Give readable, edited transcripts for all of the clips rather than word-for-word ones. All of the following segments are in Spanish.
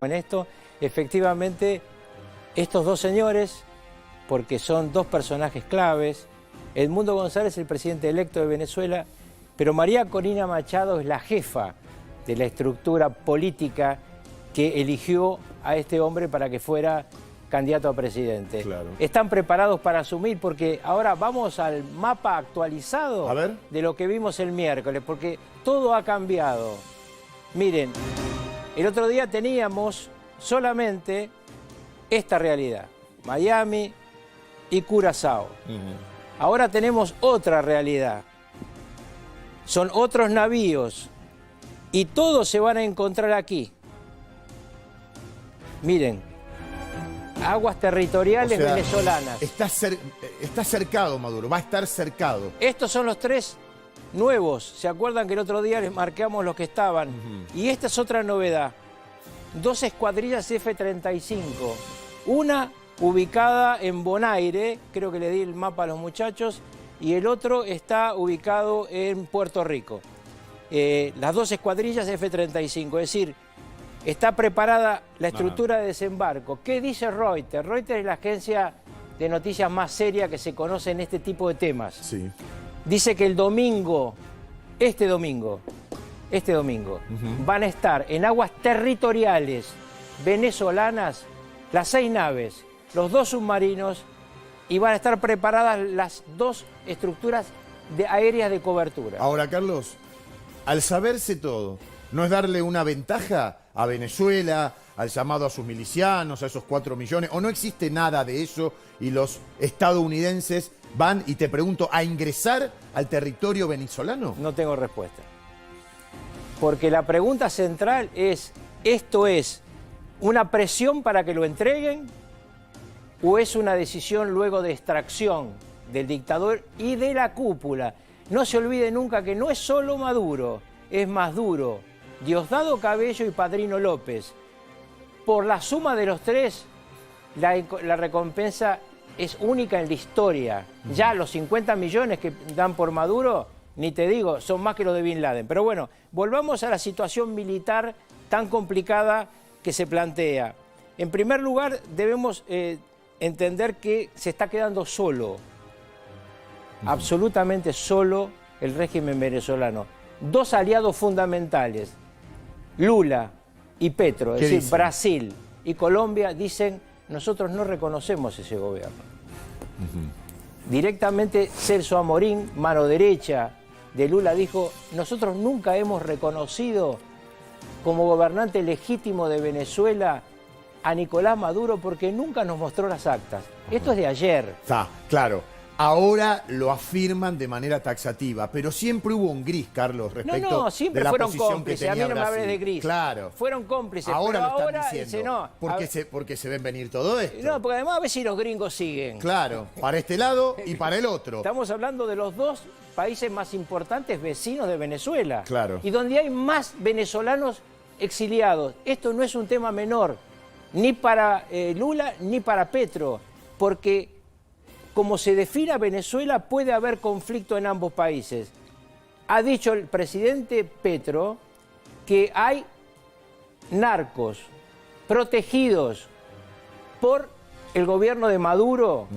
en esto, efectivamente, estos dos señores, porque son dos personajes claves, Edmundo González, el presidente electo de Venezuela, pero María Corina Machado es la jefa de la estructura política que eligió a este hombre para que fuera candidato a presidente. Claro. Están preparados para asumir, porque ahora vamos al mapa actualizado de lo que vimos el miércoles, porque todo ha cambiado. Miren, el otro día teníamos solamente esta realidad, Miami y Curazao. Ahora tenemos otra realidad, son otros navíos y todos se van a encontrar aquí. Miren, aguas territoriales venezolanas. Está cercado Maduro, va a estar cercado. Estos son los tres nuevos. ¿Se acuerdan que el otro día les marcamos los que estaban? Y esta es otra novedad. Dos escuadrillas F-35. Una ubicada en Bonaire, creo que le di el mapa a los muchachos, y el otro está ubicado en Puerto Rico. Las dos escuadrillas F-35, es decir, está preparada la estructura de desembarco. ¿Qué dice Reuters? Reuters es la agencia de noticias más seria que se conoce en este tipo de temas. Sí. Dice que el domingo, este domingo, van a estar en aguas territoriales venezolanas las 6 naves, los 2 submarinos, y van a estar preparadas las 2 estructuras aéreas de cobertura. Ahora, Carlos, al saberse todo, ¿no es darle una ventaja a Venezuela, al llamado a sus milicianos, a esos 4 millones? ¿O no existe nada de eso y los estadounidenses van, y te pregunto, a ingresar al territorio venezolano? No tengo respuesta. Porque la pregunta central es, ¿esto es una presión para que lo entreguen o es una decisión luego de extracción del dictador y de la cúpula? No se olvide nunca que no es solo Maduro, es Maduro, Diosdado Cabello y Padrino López. Por la suma de los tres, la recompensa es única en la historia. Ya los 50 millones que dan por Maduro, ni te digo, son más que los de Bin Laden. Pero bueno, volvamos a la situación militar tan complicada que se plantea. En primer lugar, debemos entender que se está quedando solo, absolutamente solo, el régimen venezolano. 2 aliados fundamentales, Lula y Petro, es decir, Brasil y Colombia, dicen, nosotros no reconocemos ese gobierno. Directamente Celso Amorín, mano derecha de Lula, dijo, nosotros nunca hemos reconocido como gobernante legítimo de Venezuela a Nicolás Maduro porque nunca nos mostró las actas. Esto es de ayer. Está, claro. Ahora lo afirman de manera taxativa, pero siempre hubo un gris, Carlos, respecto no, siempre de la fueron posición cómplices. que tenía A mí no me hables Brasil. de gris. Claro. Fueron cómplices. Ahora pero lo están ahora diciendo. dice, no. Porque se ven venir todo esto. No, porque además a ver si los gringos siguen. Claro, para este lado y para el otro. Estamos hablando de los 2 países más importantes vecinos de Venezuela. Claro. Y donde hay más venezolanos exiliados. Esto no es un tema menor, ni para Lula ni para Petro, porque como se defina Venezuela puede haber conflicto en ambos países. Ha dicho el presidente Petro que hay narcos protegidos por el gobierno de Maduro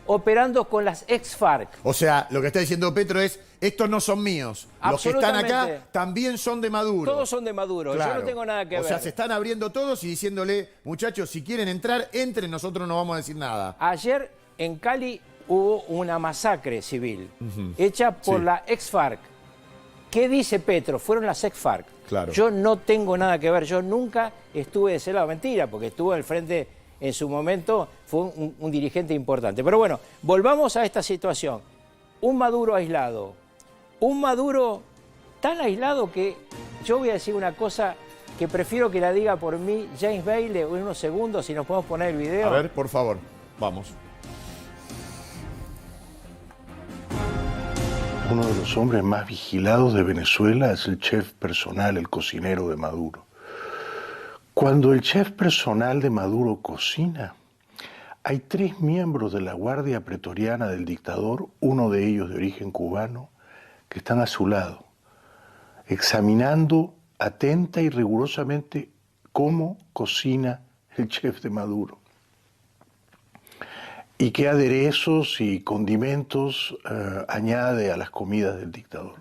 operando con las ex-FARC. O sea, lo que está diciendo Petro es, estos no son míos. Los que están acá también son de Maduro. Todos son de Maduro, claro. Yo no tengo nada que ver. O sea, se están abriendo todos y diciéndole, muchachos, si quieren entrar, entren, nosotros no vamos a decir nada. Ayer en Cali hubo una masacre civil hecha por la ex-FARC. ¿Qué dice Petro? Fueron las ex-FARC. Claro. Yo no tengo nada que ver, yo nunca estuve de ese lado. Mentira, porque estuvo al frente en su momento, fue un dirigente importante. Pero bueno, volvamos a esta situación. Un Maduro aislado. Un Maduro tan aislado que yo voy a decir una cosa que prefiero que la diga por mí James Bailey en unos segundos, si nos podemos poner el video. A ver, por favor, vamos. Uno de los hombres más vigilados de Venezuela es el chef personal, el cocinero de Maduro. Cuando el chef personal de Maduro cocina, hay 3 miembros de la Guardia Pretoriana del dictador, uno de ellos de origen cubano, que están a su lado, examinando atenta y rigurosamente cómo cocina el chef de Maduro y qué aderezos y condimentos añade a las comidas del dictador.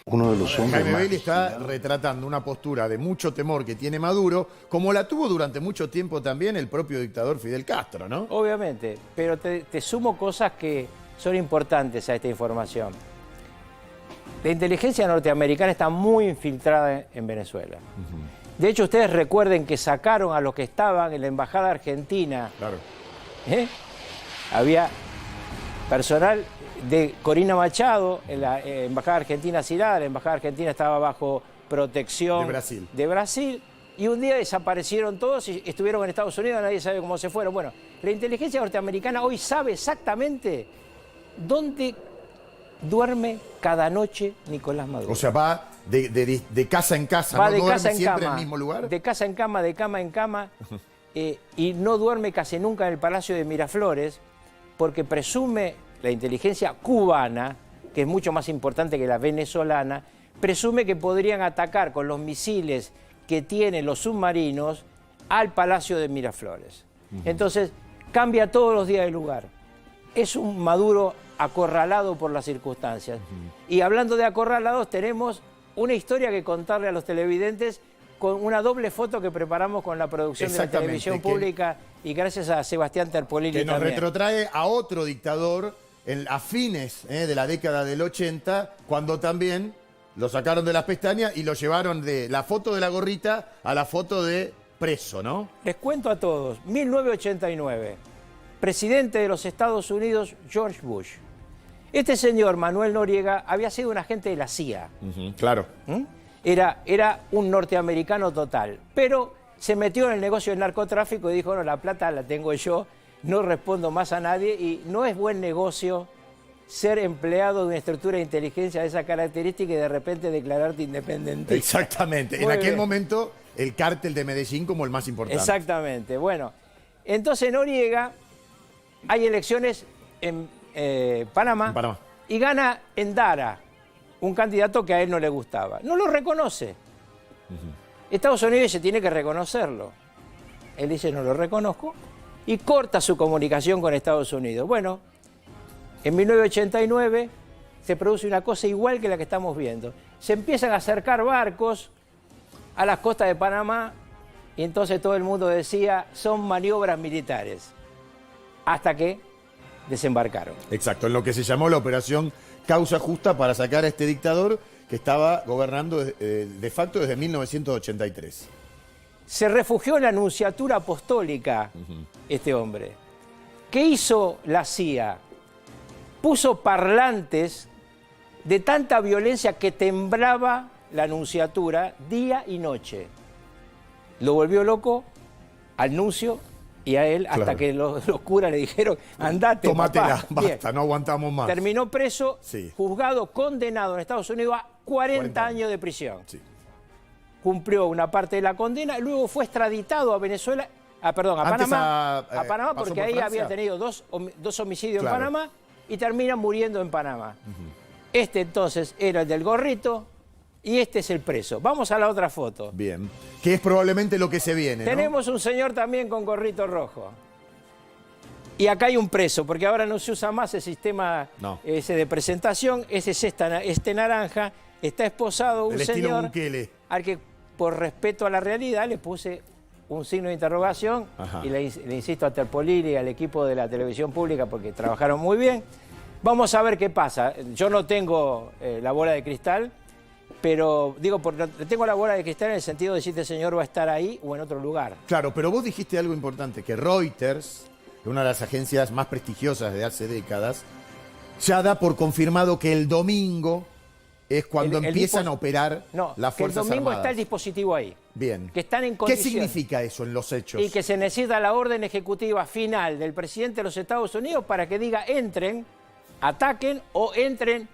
Uno de los hombres Jaime más Bailey está vigilados. retratando una postura de mucho temor que tiene Maduro, como la tuvo durante mucho tiempo también el propio dictador Fidel Castro, ¿no? Obviamente, pero te sumo cosas que son importantes a esta información. La inteligencia norteamericana está muy infiltrada en Venezuela. De hecho, ustedes recuerden que sacaron a los que estaban en la embajada argentina. Claro. ¿Eh? Había personal de Corina Machado en la embajada argentina asilada. La embajada argentina estaba bajo protección De Brasil. Y un día desaparecieron todos y estuvieron en Estados Unidos, nadie sabe cómo se fueron. Bueno, la inteligencia norteamericana hoy sabe exactamente dónde duerme cada noche Nicolás Maduro. O sea, va de casa en casa, Va ¿no? de ¿Duerme casa en siempre cama, en el mismo lugar? de casa en cama, de cama en cama, y no duerme casi nunca en el Palacio de Miraflores, porque presume la inteligencia cubana, que es mucho más importante que la venezolana, presume que podrían atacar con los misiles que tienen los submarinos al Palacio de Miraflores. Entonces, cambia todos los días de lugar. Es un Maduro acorralado por las circunstancias. Y hablando de acorralados, tenemos una historia que contarle a los televidentes con una doble foto que preparamos con la producción de la televisión pública y gracias a Sebastián Terpolini que nos también. retrotrae a otro dictador a fines de la década del 80, cuando también lo sacaron de las pestañas y lo llevaron de la foto de la gorrita a la foto de preso, ¿no? Les cuento a todos, 1989, presidente de los Estados Unidos, George Bush. Este señor, Manuel Noriega, había sido un agente de la CIA. Claro. Era un norteamericano total, pero se metió en el negocio del narcotráfico y dijo, no, la plata la tengo yo, no respondo más a nadie y no es buen negocio ser empleado de una estructura de inteligencia de esa característica y de repente declararte independiente. Exactamente. Muy En aquel bien. momento, el cártel de Medellín como el más importante. Exactamente. Bueno, entonces Noriega, hay elecciones en Panamá, En Panamá. y gana Endara, un candidato que a él no le gustaba. No lo reconoce. Estados Unidos se tiene que reconocerlo. Él dice, no lo reconozco, y corta su comunicación con Estados Unidos. Bueno, en 1989 se produce una cosa igual que la que estamos viendo. Se empiezan a acercar barcos a las costas de Panamá y entonces todo el mundo decía, son maniobras militares, hasta que desembarcaron. Exacto, en lo que se llamó la operación Causa Justa para sacar a este dictador que estaba gobernando de facto desde 1983. Se refugió en la Nunciatura Apostólica, este hombre. ¿Qué hizo la CIA? Puso parlantes de tanta violencia que temblaba la Nunciatura día y noche. Lo volvió loco al nuncio y a él, hasta Claro. que los curas le dijeron, andate, Tómatela, papá. Bien. basta, no aguantamos más. Terminó preso, Sí. juzgado, condenado en Estados Unidos a 40 años de prisión. Sí. Cumplió una parte de la condena, luego fue extraditado a Venezuela, a Antes Panamá, a Panamá pasó porque por ahí Francia. había tenido dos homicidios Claro. en Panamá y termina muriendo en Panamá. Este entonces era el del gorrito y este es el preso. Vamos a la otra foto. Bien. Que es probablemente lo que se viene, ¿no? Tenemos un señor también con gorrito rojo. Y acá hay un preso, porque ahora no se usa más el sistema No. ese de presentación. Ese es este naranja. Está esposado un El estilo señor Bukele. al que, por respeto a la realidad, le puse un signo de interrogación. Ajá. Y le insisto a Terpolini y al equipo de la televisión pública porque trabajaron muy bien. Vamos a ver qué pasa. Yo no tengo la bola de cristal, pero digo, tengo la bola de cristal en el sentido de si este señor va a estar ahí o en otro lugar. Claro, pero vos dijiste algo importante, que Reuters, una de las agencias más prestigiosas de hace décadas, ya da por confirmado que el domingo es cuando empiezan a operar No, las que el Fuerzas domingo Armadas. está el dispositivo ahí. Bien. Que están en ¿Qué condiciones. significa eso en los hechos? Y que se necesita la orden ejecutiva final del presidente de los Estados Unidos para que diga entren, ataquen o entren,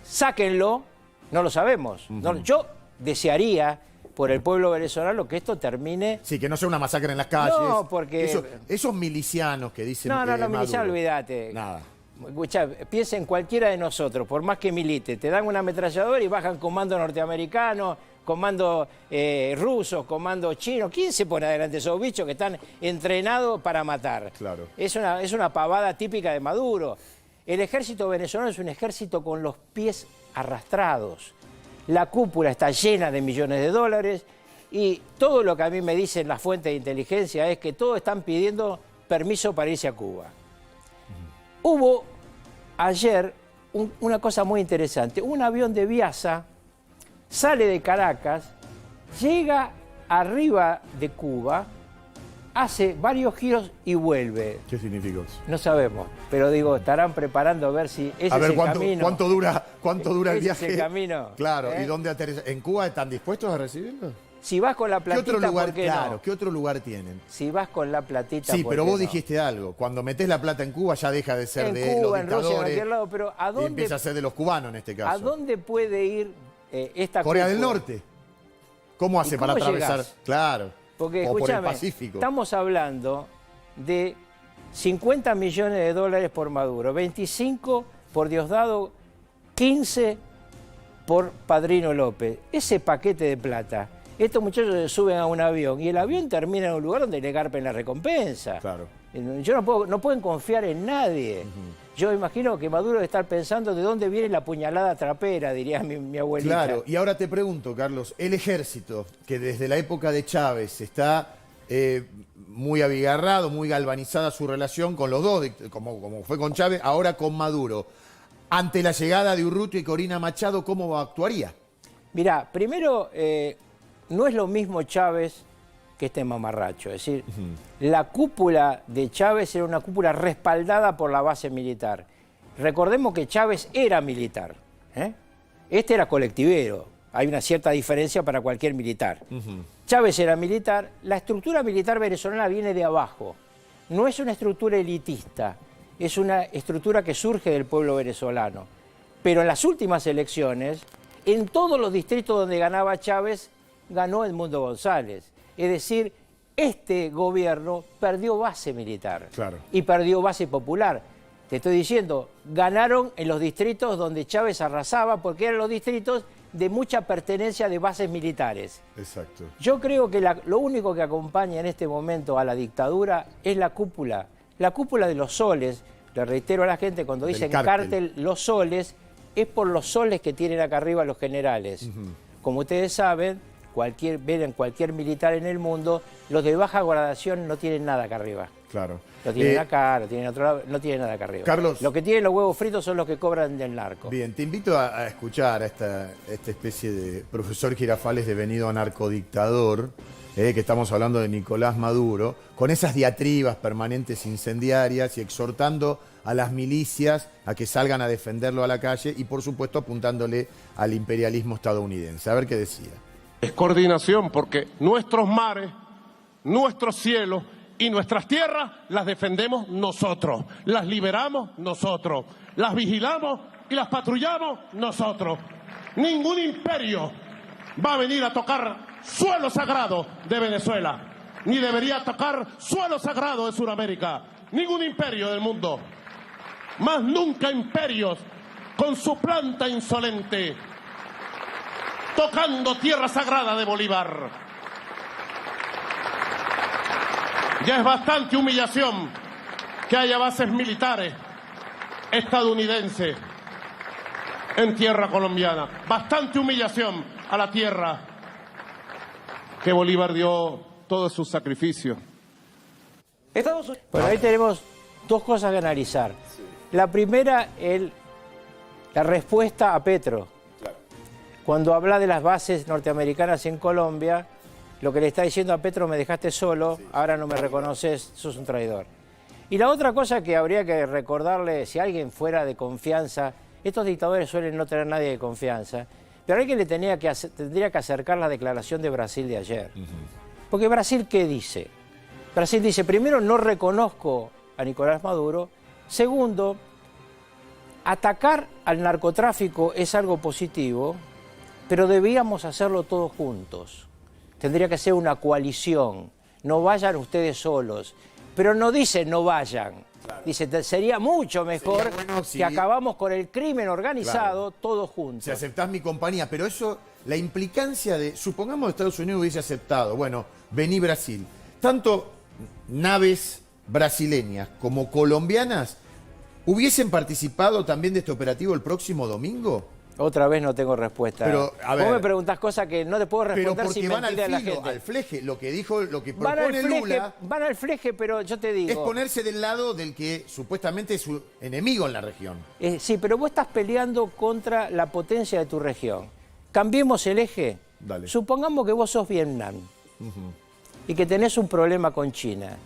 sáquenlo. No lo sabemos. No, yo desearía por el pueblo venezolano que esto termine. Sí, que no sea una masacre en las calles. No, porque- Esos milicianos que dicen. No, Maduro. miliciano, olvídate. Nada. Escuchá, piensa en cualquiera de nosotros, por más que milite, te dan una ametralladora y bajan comando norteamericano comando rusos, comando chinos. ¿Quién se pone adelante de esos bichos que están entrenados para matar? Claro. Es una pavada típica de Maduro. El ejército venezolano es un ejército con los pies arrastrados. La cúpula está llena de millones de dólares y todo lo que a mí me dicen las fuentes de inteligencia es que todos están pidiendo permiso para irse a Cuba. Hubo ayer una cosa muy interesante. Un avión de Viasa sale de Caracas, llega arriba de Cuba, hace varios giros y vuelve. ¿Qué significa eso? No sabemos, pero digo, estarán preparando a ver si ese A ver es el camino. cuánto dura el Ese es viaje. el camino. Claro, ¿Eh? ¿y dónde aterriza? ¿En Cuba están dispuestos a recibirlo? Si vas con la ¿Qué platita, otro lugar, ¿por qué claro, no? ¿qué otro lugar tienen? Si vas con la platita, Sí, ¿por pero qué vos no? dijiste algo. Cuando metés la plata en Cuba ya deja de ser En de Cuba, los en Rusia, en dictadores. cualquier lado, pero ¿a Y dónde, empieza a ser de los cubanos en este caso. ¿a dónde puede ir esta Corea del cúpula? Norte. ¿Cómo hace ¿Y para cómo atravesar? llegás? Claro. Porque, o por el escúchame, Pacífico. estamos hablando de 50 millones de dólares por Maduro, 25 por Diosdado, 15 por Padrino López. Ese paquete de plata, estos muchachos se suben a un avión y el avión termina en un lugar donde le garpen la recompensa. Claro. Yo no pueden confiar en nadie. Yo imagino que Maduro debe estar pensando de dónde viene la puñalada trapera, diría mi abuelita. Claro, y ahora te pregunto, Carlos, el ejército, que desde la época de Chávez está muy abigarrado, muy galvanizada su relación con los dos, como fue con Chávez, ahora con Maduro. Ante la llegada de Urrutia y Corina Machado, ¿cómo actuaría? Mirá, primero, no es lo mismo Chávez que este mamarracho. Es decir, la cúpula de Chávez era una cúpula respaldada por la base militar. Recordemos que Chávez era militar. Este era colectivero. Hay una cierta diferencia para cualquier militar. Chávez era militar. La estructura militar venezolana viene de abajo. No es una estructura elitista. Es una estructura que surge del pueblo venezolano. Pero en las últimas elecciones, en todos los distritos donde ganaba Chávez, ganó Edmundo González. Es decir, este gobierno perdió base militar. Claro. Y perdió base popular. Te estoy diciendo, ganaron en los distritos donde Chávez arrasaba, porque eran los distritos de mucha pertenencia de bases militares. Exacto. Yo creo que lo único que acompaña en este momento a la dictadura es la cúpula de los soles. Le reitero a la gente, cuando dicen cártel los soles, es por los soles que tienen acá arriba los generales. Como ustedes saben, ven cualquier militar en el mundo, los de baja gradación no tienen nada acá arriba. Claro. Lo tienen acá, lo tienen en otro lado, no tienen nada acá arriba. Carlos. Lo que tienen los huevos fritos son los que cobran del narco. Bien, te invito a escuchar a esta especie de profesor Girafales devenido a narcodictador, que estamos hablando de Nicolás Maduro, con esas diatribas permanentes incendiarias y exhortando a las milicias a que salgan a defenderlo a la calle y, por supuesto, apuntándole al imperialismo estadounidense. A ver qué decía. Es coordinación porque nuestros mares, nuestros cielos y nuestras tierras las defendemos nosotros, las liberamos nosotros, las vigilamos y las patrullamos nosotros. Ningún imperio va a venir a tocar suelo sagrado de Venezuela, ni debería tocar suelo sagrado de Sudamérica. Ningún imperio del mundo, más nunca imperios con su planta insolente, tocando tierra sagrada de Bolívar. Ya es bastante humillación que haya bases militares estadounidenses en tierra colombiana. Bastante humillación a la tierra que Bolívar dio todos sus sacrificios. Bueno, ahí tenemos dos cosas que analizar. La primera, la respuesta a Petro. Cuando habla de las bases norteamericanas en Colombia, lo que le está diciendo a Petro, me dejaste solo, ahora no me reconoces, sos un traidor. Y la otra cosa que habría que recordarle, si alguien fuera de confianza, estos dictadores suelen no tener nadie de confianza, pero alguien le tendría que acercar la declaración de Brasil de ayer. Porque Brasil, ¿qué dice? Brasil dice, primero, no reconozco a Nicolás Maduro. Segundo, atacar al narcotráfico es algo positivo, pero debíamos hacerlo todos juntos. Tendría que ser una coalición. No vayan ustedes solos. Pero no dice no vayan. Claro. Dice, sería mucho mejor que acabamos con el crimen organizado todos juntos. Si aceptás mi compañía, pero eso la implicancia de, supongamos que Estados Unidos hubiese aceptado, bueno, vení Brasil, tanto naves brasileñas como colombianas hubiesen participado también de este operativo el próximo domingo. Otra vez no tengo respuesta. Pero, a ver, vos me preguntás cosas que no te puedo responder pero porque sin van al mentirle a la filo, gente. al fleje, lo que Van propone Lula van al fleje, pero yo te digo... es ponerse del lado del que supuestamente es su enemigo en la región. Sí, pero vos estás peleando contra la potencia de tu región. Cambiemos el eje. Dale. Supongamos que vos sos Vietnam y que tenés un problema con China.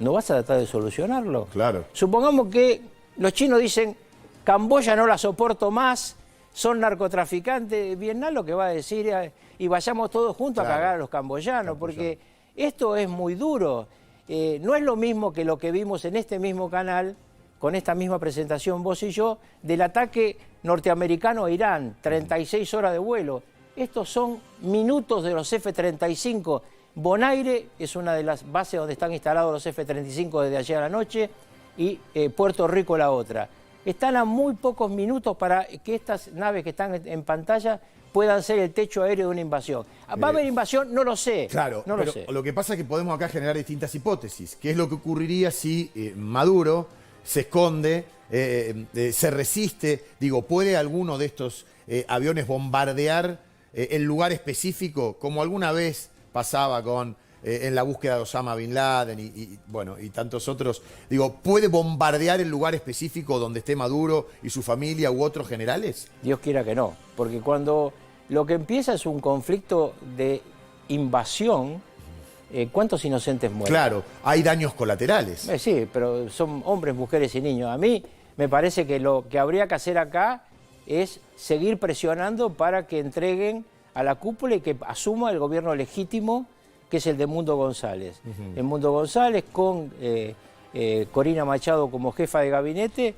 ¿No vas a tratar de solucionarlo? Claro. Supongamos que los chinos dicen, Camboya no la soporto más, son narcotraficantes. Vietnam lo que va a decir es, y vayamos todos juntos a cagar a los camboyanos, porque esto es muy duro. No es lo mismo que lo que vimos en este mismo canal, con esta misma presentación vos y yo, del ataque norteamericano a Irán, 36 horas de vuelo. Estos son minutos de los F-35. Bonaire es una de las bases donde están instalados los F-35 desde ayer a la noche y Puerto Rico la otra. Están a muy pocos minutos para que estas naves que están en pantalla puedan ser el techo aéreo de una invasión. ¿Va a haber invasión? No lo sé. Claro, no pero lo sé. lo que pasa es que podemos acá generar distintas hipótesis. ¿Qué es lo que ocurriría si Maduro se esconde, se resiste? Digo, ¿puede alguno de estos aviones bombardear el lugar específico, como alguna vez pasaba con en la búsqueda de Osama Bin Laden y tantos otros? Digo, ¿puede bombardear el lugar específico donde esté Maduro y su familia u otros generales? Dios quiera que no, porque cuando lo que empieza es un conflicto de invasión, ¿cuántos inocentes mueren? Claro, hay daños colaterales. Sí, pero son hombres, mujeres y niños. A mí me parece que lo que habría que hacer acá es seguir presionando para que entreguen a la cúpula y que asuma el gobierno legítimo, que es el de Mundo González. El Mundo González con Corina Machado como jefa de gabinete,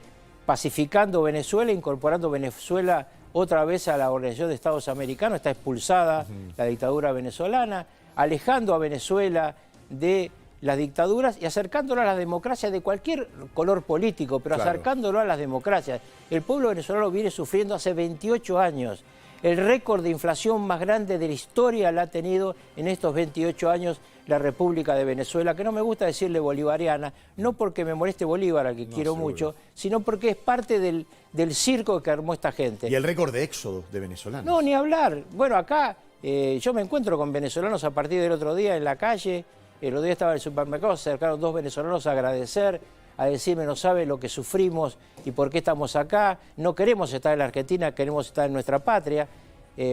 pacificando Venezuela, incorporando Venezuela otra vez a la Organización de Estados Americanos, está expulsada la dictadura venezolana, alejando a Venezuela de las dictaduras y acercándolo a las democracias de cualquier color político, pero acercándolo a las democracias. El pueblo venezolano viene sufriendo hace 28 años. El récord de inflación más grande de la historia la ha tenido en estos 28 años la República de Venezuela, que no me gusta decirle bolivariana, no porque me moleste Bolívar, al que quiero mucho, sino porque es parte del circo que armó esta gente. Y el récord de éxodo de venezolanos. No, ni hablar. Bueno, acá yo me encuentro con venezolanos a partir del otro día en la calle. El otro día estaba en el supermercado, se acercaron dos venezolanos a agradecer, a decirme, no sabe lo que sufrimos y por qué estamos acá. No queremos estar en la Argentina, queremos estar en nuestra patria.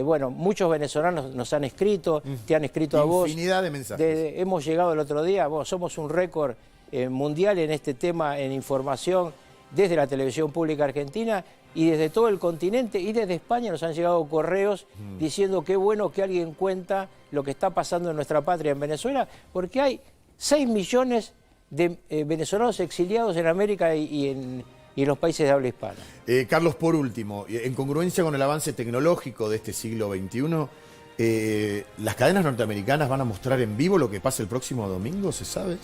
Bueno, muchos venezolanos nos han escrito, te han escrito a vos. Infinidad de mensajes. Hemos llegado el otro día, somos un récord mundial en este tema, en información, desde la televisión pública argentina y desde todo el continente y desde España nos han llegado correos diciendo qué bueno que alguien cuenta lo que está pasando en nuestra patria en Venezuela, porque hay 6 millones de venezolanos exiliados en América y en los países de habla hispana. Carlos, por último, en congruencia con el avance tecnológico de este siglo XXI, ¿las cadenas norteamericanas van a mostrar en vivo lo que pasa el próximo domingo? ¿Se sabe?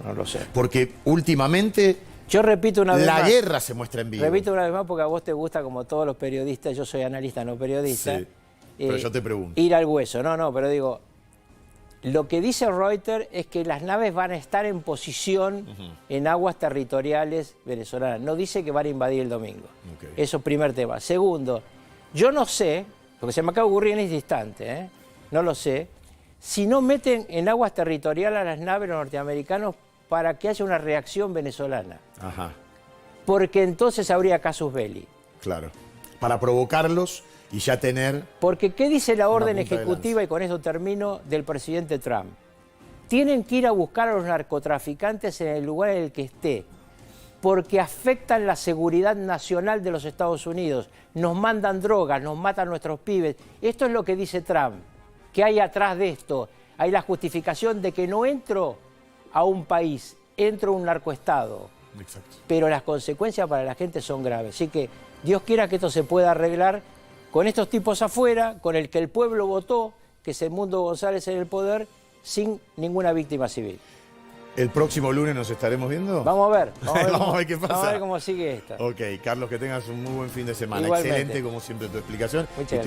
No lo sé. Porque últimamente yo repito una vez la más, guerra se muestra en vivo. Repito una vez más porque a vos te gusta, como todos los periodistas, yo soy analista, no periodista. Sí, pero yo te pregunto. Ir al hueso, pero digo, lo que dice Reuters es que las naves van a estar en posición en aguas territoriales venezolanas. No dice que van a invadir el domingo. Eso es primer tema. Segundo, yo no sé, porque se me acaba de ocurrir en este instante, no lo sé, si no meten en aguas territoriales a las naves los norteamericanos para que haya una reacción venezolana. Porque entonces habría casus belli. Claro. Para provocarlos y ya tener... Porque ¿qué dice la orden ejecutiva, y con esto termino, del presidente Trump? Tienen que ir a buscar a los narcotraficantes en el lugar en el que esté, porque afectan la seguridad nacional de los Estados Unidos. Nos mandan drogas, nos matan nuestros pibes. Esto es lo que dice Trump. ¿Qué hay atrás de esto? Hay la justificación de que no entro a un país, entro a un narcoestado. Exacto. Pero las consecuencias para la gente son graves. Así que Dios quiera que esto se pueda arreglar con estos tipos afuera, con el que el pueblo votó, que es el Mundo González en el poder, sin ninguna víctima civil. ¿El próximo lunes nos estaremos viendo? Vamos a ver. Vamos a ver qué pasa. Vamos a ver cómo sigue esto. Ok, Carlos, que tengas un muy buen fin de semana. Igualmente. Excelente, como siempre, tu explicación. Muchas gracias.